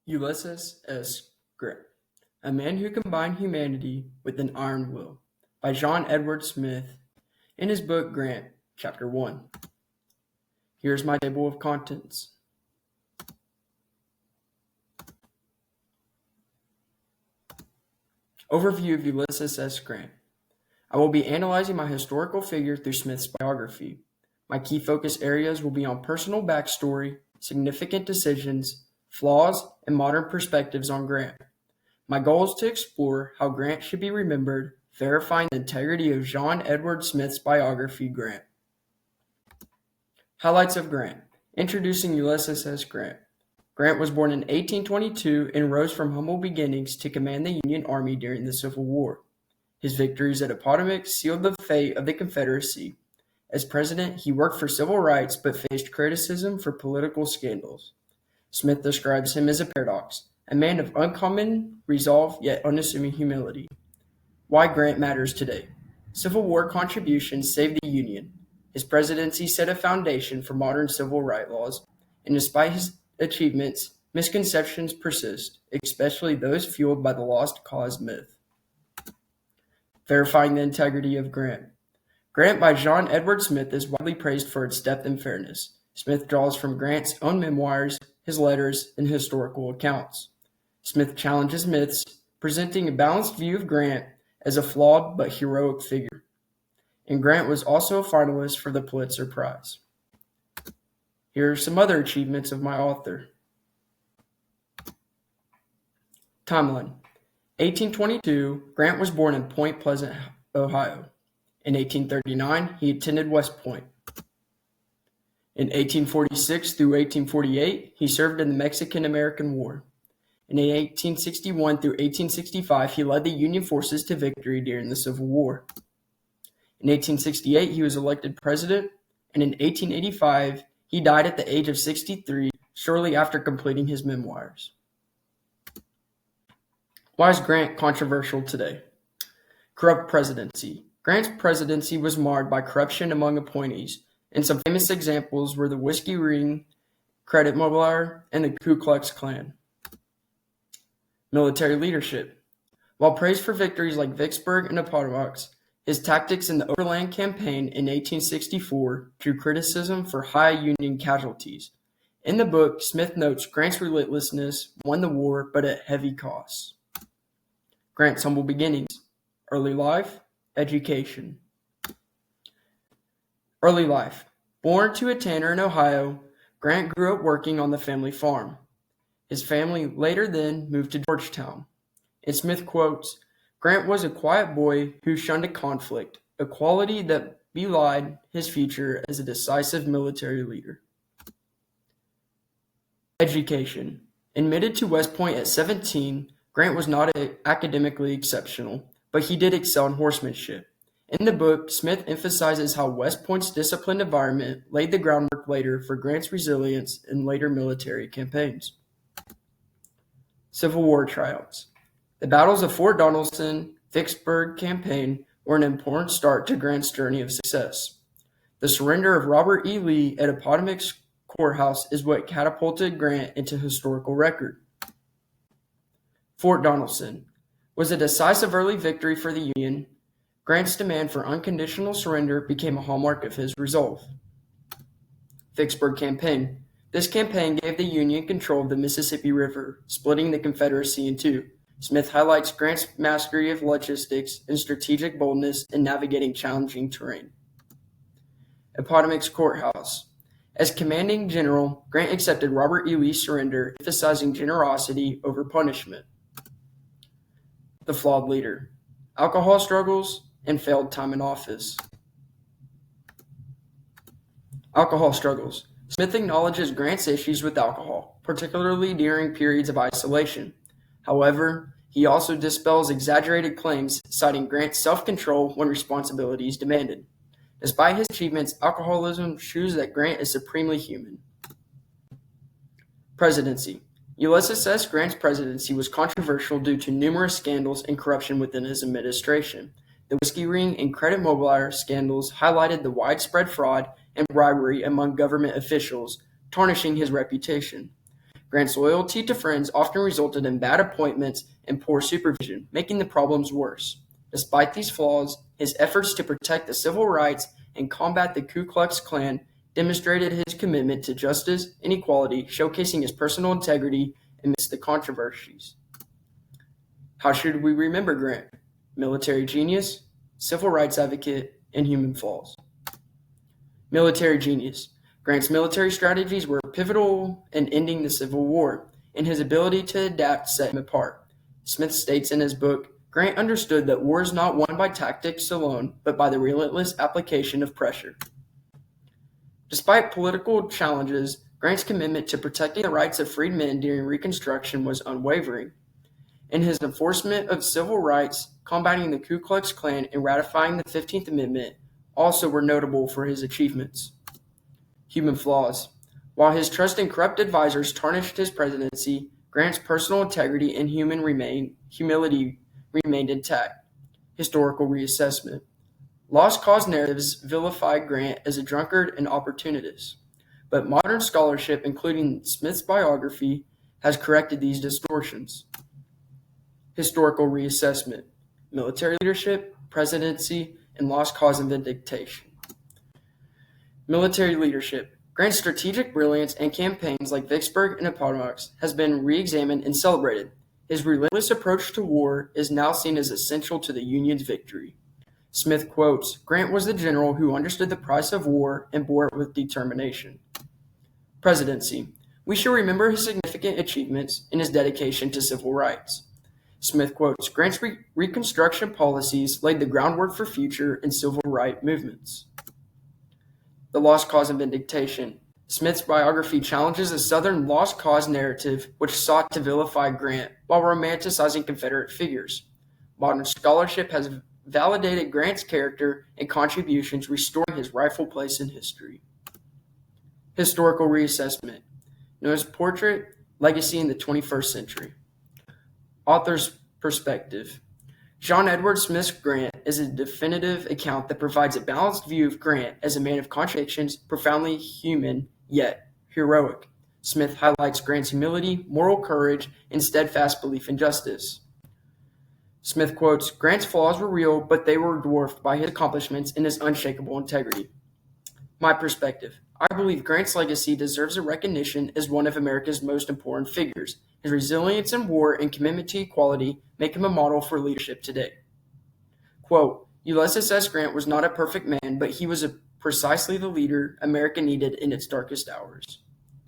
Ulysses S. Grant, A Man Who Combined Humanity with an Iron Will, by John Edward Smith, in his book Grant, Chapter 1. Here's my table of contents. Overview of Ulysses S. Grant. I will be analyzing my historical figure through Smith's biography. My key focus areas will be on personal backstory, significant decisions, flaws, and modern perspectives on Grant. My goal is to explore how Grant should be remembered, verifying the integrity of John Edward Smith's biography, Grant. Highlights of Grant. Introducing Ulysses S. Grant. Grant was born in 1822 and rose from humble beginnings to command the Union Army during the Civil War. His victories at Appomattox sealed the fate of the Confederacy. As president, he worked for civil rights but faced criticism for political scandals. Smith describes him as a paradox, a man of uncommon resolve yet unassuming humility. Why Grant matters today. Civil War contributions saved the Union. His presidency set a foundation for modern civil rights laws, and despite his achievements, misconceptions persist, especially those fueled by the lost cause myth. Verifying the integrity of Grant. Grant by John Edward Smith is widely praised for its depth and fairness. Smith draws from Grant's own memoirs, his letters, and historical accounts. Smith challenges myths, presenting a balanced view of Grant as a flawed but heroic figure. And Grant was also a finalist for the Pulitzer Prize. Here are some other achievements of my author. Timeline. 1822, Grant was born in Point Pleasant, Ohio. In 1839, he attended West Point. In 1846 through 1848, he served in the Mexican-American War. In 1861 through 1865, he led the Union forces to victory during the Civil War. In 1868, he was elected president, and in 1885, he died at the age of 63, shortly after completing his memoirs. Why is Grant controversial today? Corrupt presidency. Grant's presidency was marred by corruption among appointees, and some famous examples were the Whiskey Ring, Credit Mobilier, and the Ku Klux Klan. Military leadership. While praised for victories like Vicksburg and Appomattox, his tactics in the Overland Campaign in 1864 drew criticism for high Union casualties. In the book, Smith notes Grant's relentlessness won the war, but at heavy costs. Grant's humble beginnings. Early life, education. Early life. Born to a tanner in Ohio, Grant grew up working on the family farm. His family later then moved to Georgetown. And Smith quotes, Grant was a quiet boy who shunned a conflict, a quality that belied his future as a decisive military leader. Education. Admitted to West Point at 17, Grant was not academically exceptional, but he did excel in horsemanship. In the book, Smith emphasizes how West Point's disciplined environment laid the groundwork later for Grant's resilience in later military campaigns. Civil War triumphs. The battles of Fort Donelson, Vicksburg campaign were an important start to Grant's journey of success. The surrender of Robert E. Lee at Appomattox Courthouse is what catapulted Grant into historical record. Fort Donelson was a decisive early victory for the Union. Grant's demand for unconditional surrender became a hallmark of his resolve. Vicksburg campaign. This campaign gave the Union control of the Mississippi River, splitting the Confederacy in two. Smith highlights Grant's mastery of logistics and strategic boldness in navigating challenging terrain. Appomattox Courthouse. As commanding general, Grant accepted Robert E. Lee's surrender, emphasizing generosity over punishment. The flawed leader. Alcohol struggles and failed time in office. Alcohol struggles. Smith acknowledges Grant's issues with alcohol, particularly during periods of isolation. However, he also dispels exaggerated claims, citing Grant's self-control when responsibilities demanded. Despite his achievements, alcoholism shows that Grant is supremely human. Presidency. Ulysses S. Grant's presidency was controversial due to numerous scandals and corruption within his administration. The Whiskey Ring and Credit Mobilier scandals highlighted the widespread fraud and bribery among government officials, tarnishing his reputation. Grant's loyalty to friends often resulted in bad appointments and poor supervision, making the problems worse. Despite these flaws, his efforts to protect the civil rights and combat the Ku Klux Klan demonstrated his commitment to justice and equality, showcasing his personal integrity amidst the controversies. How should we remember Grant? Military genius, civil rights advocate, and human flaws. Military genius. Grant's military strategies were pivotal in ending the Civil War, and his ability to adapt set him apart. Smith states in his book, Grant understood that war is not won by tactics alone, but by the relentless application of pressure. Despite political challenges, Grant's commitment to protecting the rights of freed men during Reconstruction was unwavering. In his enforcement of civil rights, combating the Ku Klux Klan, and ratifying the 15th Amendment also were notable for his achievements. Human flaws. While his trust in corrupt advisors tarnished his presidency, Grant's personal integrity and humility remained intact. Historical reassessment. Lost cause narratives vilify Grant as a drunkard and opportunist, but modern scholarship, including Smith's biography, has corrected these distortions. Historical reassessment. Military leadership, presidency, and lost cause and vindication. Military leadership. Grant's strategic brilliance and campaigns like Vicksburg and Appomattox has been re-examined and celebrated. His relentless approach to war is now seen as essential to the Union's victory. Smith quotes, Grant was the general who understood the price of war and bore it with determination. Presidency. We should remember his significant achievements and his dedication to civil rights. Smith quotes, Grant's Reconstruction policies laid the groundwork for future and civil rights movements. The lost cause and vindication. Smith's biography challenges the Southern lost cause narrative, which sought to vilify Grant while romanticizing Confederate figures. Modern scholarship has validated Grant's character and contributions, restoring his rightful place in history. Historical reassessment. Noah's portrait, legacy in the 21st century. Author's perspective. John Edward Smith's Grant is a definitive account that provides a balanced view of Grant as a man of contradictions, profoundly human, yet heroic. Smith highlights Grant's humility, moral courage, and steadfast belief in justice. Smith quotes, Grant's flaws were real, but they were dwarfed by his accomplishments and his unshakable integrity. My perspective. I believe Grant's legacy deserves a recognition as one of America's most important figures. His resilience in war and commitment to equality make him a model for leadership today. Quote, Ulysses S. Grant was not a perfect man, but he was precisely the leader America needed in its darkest hours.